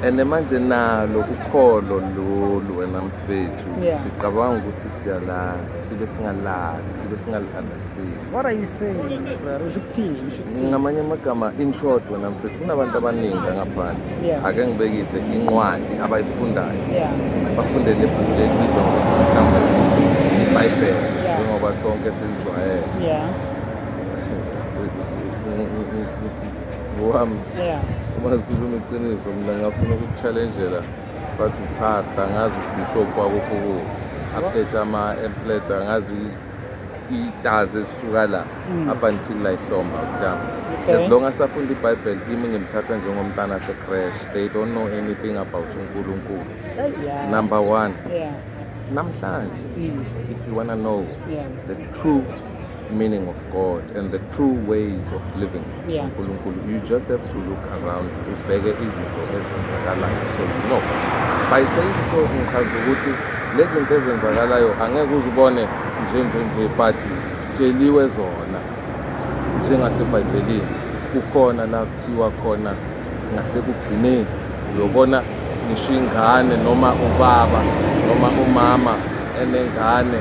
and manje nalo ukholo lolu wena mfethu siqabanga ukuthi siyalazi sibe singali-understand. What are you saying? Ngamanye amagama in short wena mfethu kunabantu abaningi ngaphandle ake ngibekise incwadi abayifundayo bafundele ibhuku lebizwa ngokuthi mhlawumbe iBhayibheli njengoba sonke silijwayele. Wami uma sikhuluma iqiniso mina ngafuna ukuku-challengela bathi upastor angazi ubishop wakuphi aphethe ama-emplate angazi itazi esisuka la up until la ihlomba uthiyami. As long as afunda iBhayibheli kimi ngimthatha njengomntana ase-crash. They don't know anything about uNkulunkulu. Number one, namhlanje if you want to know the true meaning of God and the true ways of living uNkulunkulu, you just have to look around ubheke izinto ezenzakalayo. So you know, by saying so ngichaza ukuthi lezi zinto ezenzakalayo angeke uzibone nje but sitsheliwe zona njengaseBhayibhelini. Kukhona la kuthiwa khona ngasekugcineni uyobona ngisho ingane noma ubaba noma umama enengane,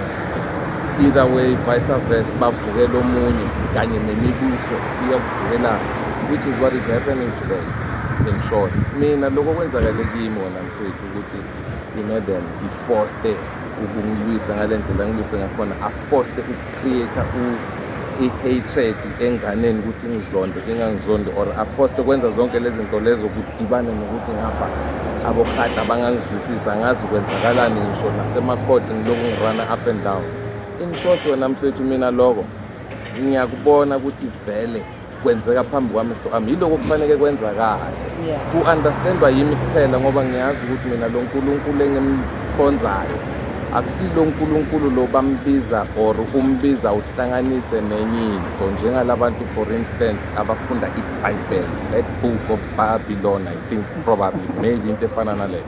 either way vice versa bavukela omunye kanye nemibuso iyakuvukela, which is what is happening today. In short, mina lokho kwenzakale kimi wona mfethu ukuthi iMadam i-forced ukungilwisa ngale ndlela ngilwise ngakhona, a-forced uku-create i-hatred enganeni ukuthi ingangizonde or a-forced kwenza zonke lezi zinto lezo kudibane nokuthi ngapha abokhada bangangizwisisa ngazi kwenzakalani ngisho nasemakhodi ngilokhu ngirana up and down. In short wena mfethu mina lokho ngiyakubona ukuthi vele kwenzeka phambi kwamehlo ami yiloko kufanele kwenzakala. Ku-understandwa yimi kuphela ngoba ngiyazi ukuthi mina lo nkulunkulu engimkhonzayo akusilo nkulunkulu lo bambiza or umbiza uhlanganise nenye into njengalabantu for instance abafunda iBhayibheli, that book of Babylon, I think probably maybe into efana naleyo.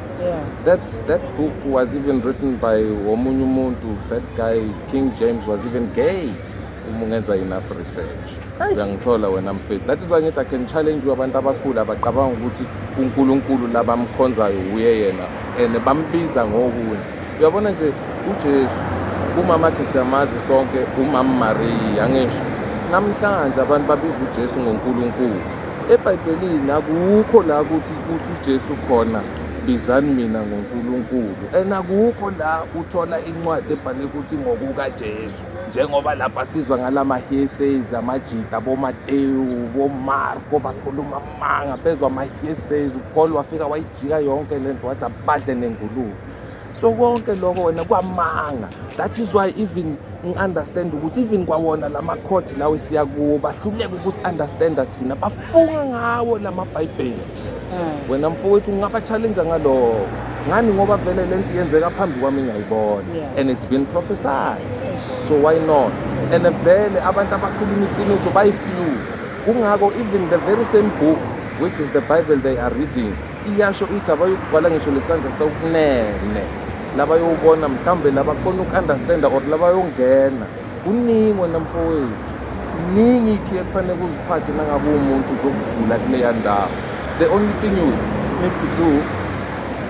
That book was even written by omunye umuntu. That guy King James was even gay. Umungenza enough research uyangithola wena mfethu. That is why ngithi I can challenge you abantu abakhulu abaqabanga ukuthi uNkulunkulu labamkhonzayo uye yena and bambiza ngokunye. Uyabona nje uJesu umama wakhe siyamazi sonke, umama Maria angisho namhlanje abantu babiza uJesu ngoNkulunkulu. eBhayibhelini akukho la ukuthi uJesu khona bizani mina ngoNkulunkulu, and akukho la uthola incwadi ebhale ukuthi ngokukaJesu njengoba lapha sizwa ngalama-hearsays amajida aboMateyu boMarko bakhuluma amanga bezwa ama-hearsays. uPaul wafika wayijika yonke lento wathi abadle nengulube. So konke lokho wena kwamanga. That is why even ngi-understand ukuthi even kwawona lamakhodi lawo siya kuwo bahluleka ukusi-understanda thina, bafunga ngawo lamaBhayibheli. Wena mfowethu ngingaba-challenge ngalokho ngani ngoba vele lento yenzeka phambi kwami ngiyayibona and it's been prophesied, so why not? And vele abantu abakhuluma iqiniso bayi-few. Kungako even the very same book which is the Bible they are reading iyasho ithi abayokugcwala ngisho lesandla sokunene labayobona mhlawumbe labakhona uku-understanda or labayongena. Kuningi wena mfowethu, siningi ikhiye kufanele kuziphathe nangabe umuntu uzokuvula kuleya ndawo. The only thing you need to do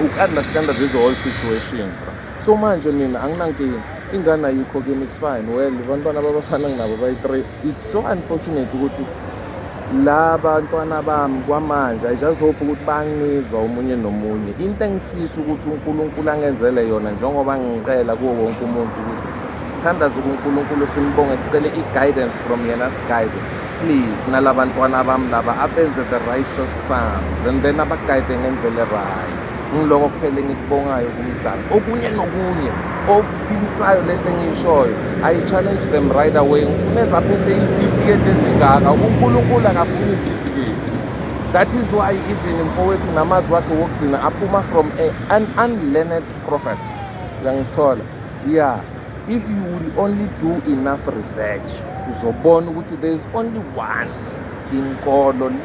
uku-understanda this whole situation. So manje mina anginankinga, ingane ayikho kimi, it's fine. Well, abantwana babafana nginabo bayi-3. It's so unfortunate ukuthi labantwana bami kwamanje I just hope ukuthi bangizwa omunye nomunye. Into engifisa ukuthi uNkulunkulu angenzele yona njengoba ngicela kuwo wonke umuntu ukuthi sithandaze uNkulunkulu, simbonge, sicele i-guidance from yena, siguide please nalabantwana bami laba abenze the righteous sons and then abagayide ngendlela right. Ngiloko kuphela ngikubongayo kumdala. Okunye nokunye okuphilisayo lento engiyishoyo I challenge them right away. Ngifuna ezaphethe izitifiketi ezingaka. uNkulunkulu akafuni izitifiketi. That is why even mfowethu namazwi wakhe wokugcina aphuma from an unlearned prophet. Uyangithola? Yeah, if you will only do enough research uzobona ukuthi there is only one inkolo le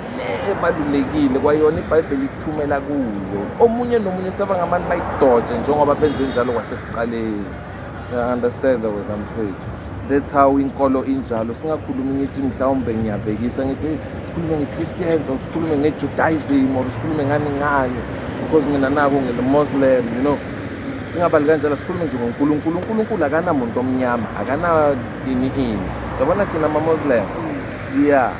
ebalulekile kwayona iBhayibheli ikuthumela kuyo. Omunye nomunye sabangabantu bayidoje njengoba benze njalo kwasekuqaleni. Understand wena mfethu? That's how inkolo injalo. Singakhulumi ngithi mhlawumbe ngiyabhekisa ngithi sikhulume ngeChristians or sikhulume ngeJudaism or sikhulume ngani ngani. because mina naku ngine-Muslim, you know, singabali kanjalo sikhulume nje ngoNkulunkulu. uNkulunkulu akanamuntu omnyama, akana ini. Yabona thina ama-Muslim, yeah,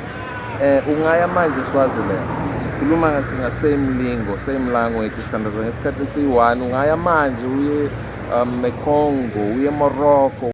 ungaya manje eSwaziland, sikhuluma same lingo, same language, sithandaza ngesikhathi esiyi-one. Ungaya manje uye eCongo, uye eMorocco.